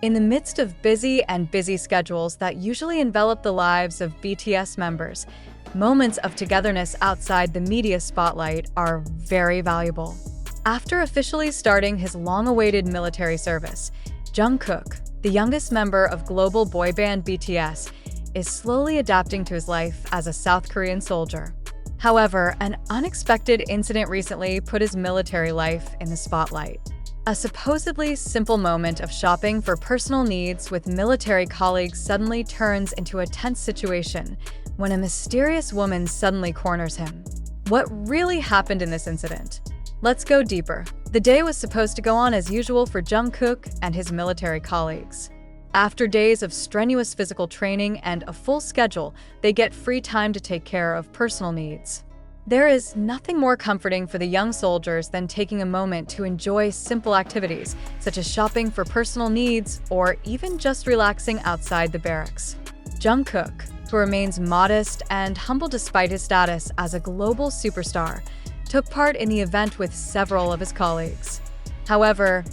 In the midst of busy schedules that usually envelop the lives of BTS members, moments of togetherness outside the media spotlight are very valuable. After officially starting his long-awaited military service, Jungkook, the youngest member of global boy band BTS, is slowly adapting to his life as a South Korean soldier. However, an unexpected incident recently put his military life in the spotlight. A supposedly simple moment of shopping for personal needs with military colleagues suddenly turns into a tense situation when a mysterious woman suddenly corners him. What really happened in this incident? Let's go deeper. The day was supposed to go on as usual for Jungkook and his military colleagues. After days of strenuous physical training and a full schedule, they get free time to take care of personal needs. There is nothing more comforting for the young soldiers than taking a moment to enjoy simple activities, such as shopping for personal needs or even just relaxing outside the barracks. Jungkook, who remains modest and humble despite his status as a global superstar, took part in the event with several of his colleagues. However,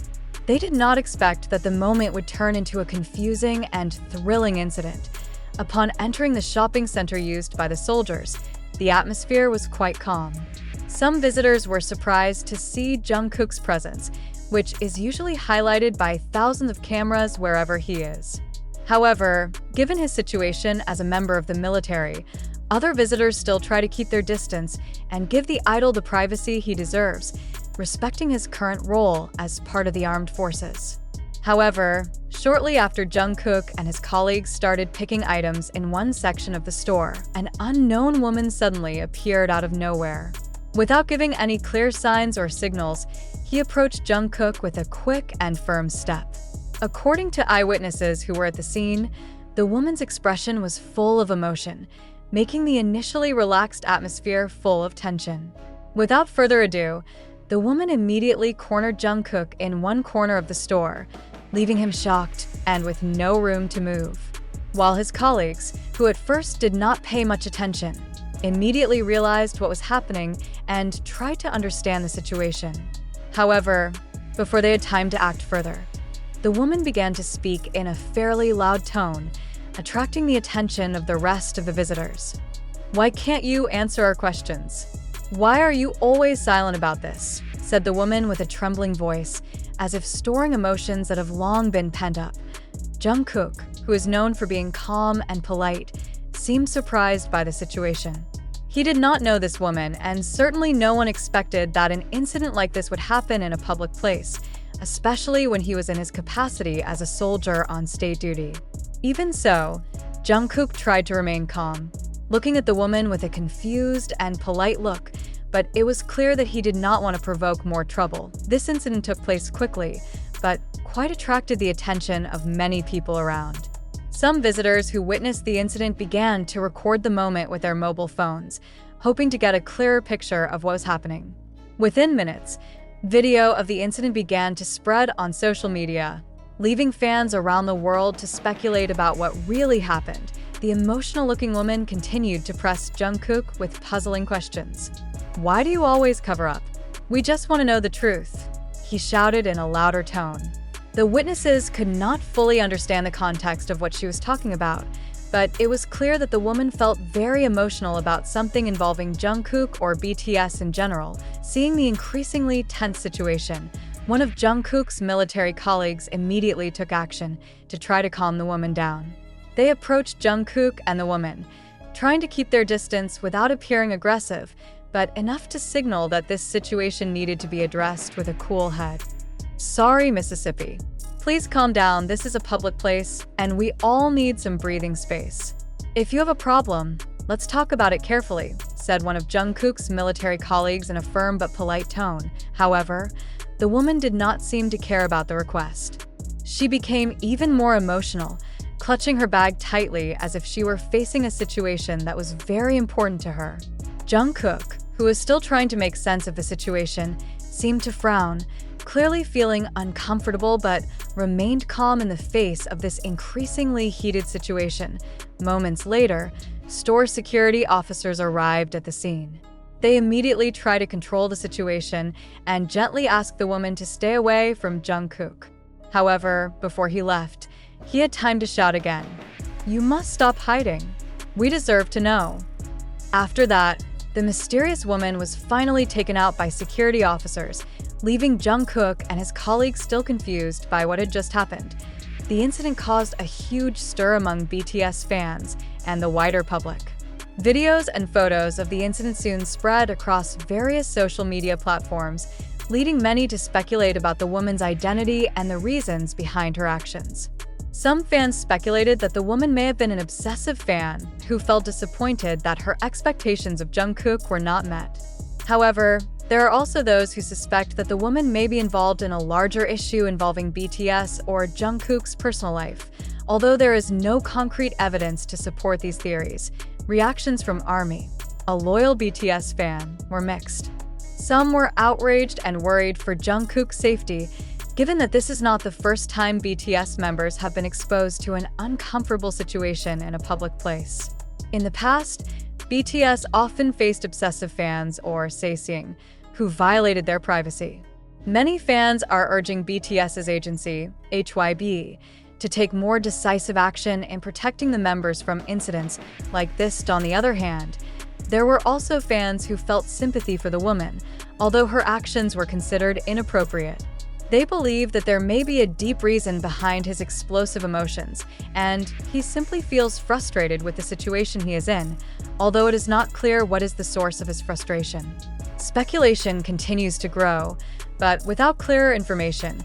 they did not expect that the moment would turn into a confusing and thrilling incident. Upon entering the shopping center used by the soldiers, the atmosphere was quite calm. Some visitors were surprised to see Jungkook's presence, which is usually highlighted by thousands of cameras wherever he is. However, given his situation as a member of the military, other visitors still try to keep their distance and give the idol the privacy he deserves, respecting his current role as part of the armed forces. However, shortly after Jungkook and his colleagues started picking items in one section of the store, an unknown woman suddenly appeared out of nowhere. Without giving any clear signs or signals, he approached Jungkook with a quick and firm step. According to eyewitnesses who were at the scene, the woman's expression was full of emotion, making the initially relaxed atmosphere full of tension. Without further ado, the woman immediately cornered Jungkook in one corner of the store, leaving him shocked and with no room to move. While his colleagues, who at first did not pay much attention, immediately realized what was happening and tried to understand the situation. However, before they had time to act further, the woman began to speak in a fairly loud tone, attracting the attention of the rest of the visitors. "Why can't you answer our questions? Why are you always silent about this?" said the woman with a trembling voice, as if storing emotions that have long been pent up. Jungkook, who is known for being calm and polite, seemed surprised by the situation. He did not know this woman, and certainly no one expected that an incident like this would happen in a public place, especially when he was in his capacity as a soldier on state duty. Even so, Jungkook tried to remain calm, looking at the woman with a confused and polite look, but it was clear that he did not want to provoke more trouble. This incident took place quickly, but quite attracted the attention of many people around. Some visitors who witnessed the incident began to record the moment with their mobile phones, hoping to get a clearer picture of what was happening. Within minutes, video of the incident began to spread on social media, leaving fans around the world to speculate about what really happened. The emotional-looking woman continued to press Jungkook with puzzling questions. "Why do you always cover up? We just want to know the truth," he shouted in a louder tone. The witnesses could not fully understand the context of what she was talking about, but it was clear that the woman felt very emotional about something involving Jungkook or BTS in general. Seeing the increasingly tense situation, one of Jungkook's military colleagues immediately took action to try to calm the woman down. They approached Jungkook and the woman, trying to keep their distance without appearing aggressive, but enough to signal that this situation needed to be addressed with a cool head. "Sorry, Mississippi. Please calm down, this is a public place, and we all need some breathing space. If you have a problem, let's talk about it carefully," said one of Jungkook's military colleagues in a firm but polite tone. However, the woman did not seem to care about the request. She became even more emotional, clutching her bag tightly as if she were facing a situation that was very important to her. Jungkook, who was still trying to make sense of the situation, seemed to frown, clearly feeling uncomfortable, but remained calm in the face of this increasingly heated situation. Moments later, store security officers arrived at the scene. They immediately tried to control the situation and gently asked the woman to stay away from Jungkook. However, before he left, he had time to shout again, "You must stop hiding. We deserve to know." After that, the mysterious woman was finally taken out by security officers, leaving Jungkook and his colleagues still confused by what had just happened. The incident caused a huge stir among BTS fans and the wider public. Videos and photos of the incident soon spread across various social media platforms, leading many to speculate about the woman's identity and the reasons behind her actions. Some fans speculated that the woman may have been an obsessive fan who felt disappointed that her expectations of Jungkook were not met. However, there are also those who suspect that the woman may be involved in a larger issue involving BTS or Jungkook's personal life. Although there is no concrete evidence to support these theories, reactions from ARMY, a loyal BTS fan, were mixed. Some were outraged and worried for Jungkook's safety, given that this is not the first time BTS members have been exposed to an uncomfortable situation in a public place. In the past, BTS often faced obsessive fans, or saesing, who violated their privacy. Many fans are urging BTS's agency, HYB, to take more decisive action in protecting the members from incidents like this. On the other hand, there were also fans who felt sympathy for the woman, although her actions were considered inappropriate. They believe that there may be a deep reason behind his explosive emotions, and he simply feels frustrated with the situation he is in, although it is not clear what is the source of his frustration. Speculation continues to grow, but without clearer information,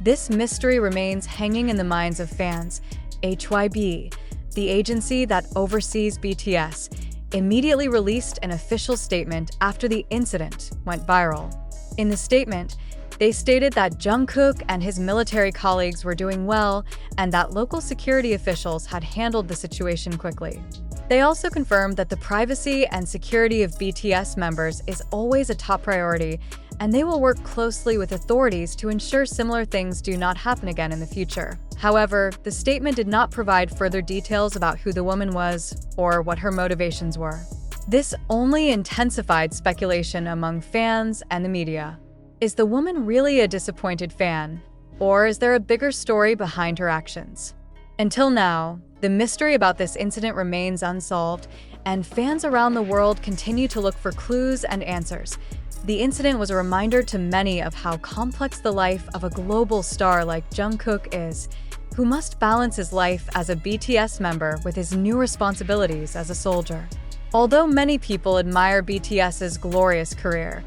this mystery remains hanging in the minds of fans. HYB, the agency that oversees BTS, immediately released an official statement after the incident went viral. In the statement, they stated that Jungkook and his military colleagues were doing well and that local security officials had handled the situation quickly. They also confirmed that the privacy and security of BTS members is always a top priority, and they will work closely with authorities to ensure similar things do not happen again in the future. However, the statement did not provide further details about who the woman was or what her motivations were. This only intensified speculation among fans and the media. Is the woman really a disappointed fan, or is there a bigger story behind her actions? Until now, the mystery about this incident remains unsolved, and fans around the world continue to look for clues and answers. The incident was a reminder to many of how complex the life of a global star like Jungkook is, who must balance his life as a BTS member with his new responsibilities as a soldier. Although many people admire BTS's glorious career,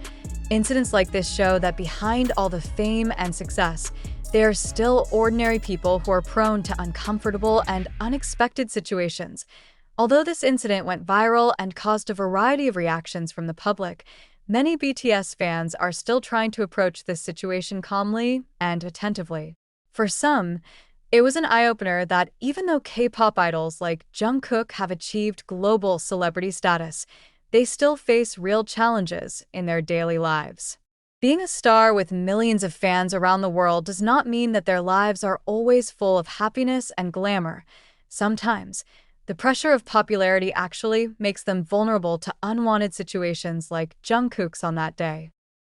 incidents like this show that behind all the fame and success, they are still ordinary people who are prone to uncomfortable and unexpected situations. Although this incident went viral and caused a variety of reactions from the public, many BTS fans are still trying to approach this situation calmly and attentively. For some, it was an eye-opener that even though K-pop idols like Jungkook have achieved global celebrity status, they still face real challenges in their daily lives. Being a star with millions of fans around the world does not mean that their lives are always full of happiness and glamour. Sometimes, the pressure of popularity actually makes them vulnerable to unwanted situations like Jungkook's on that day.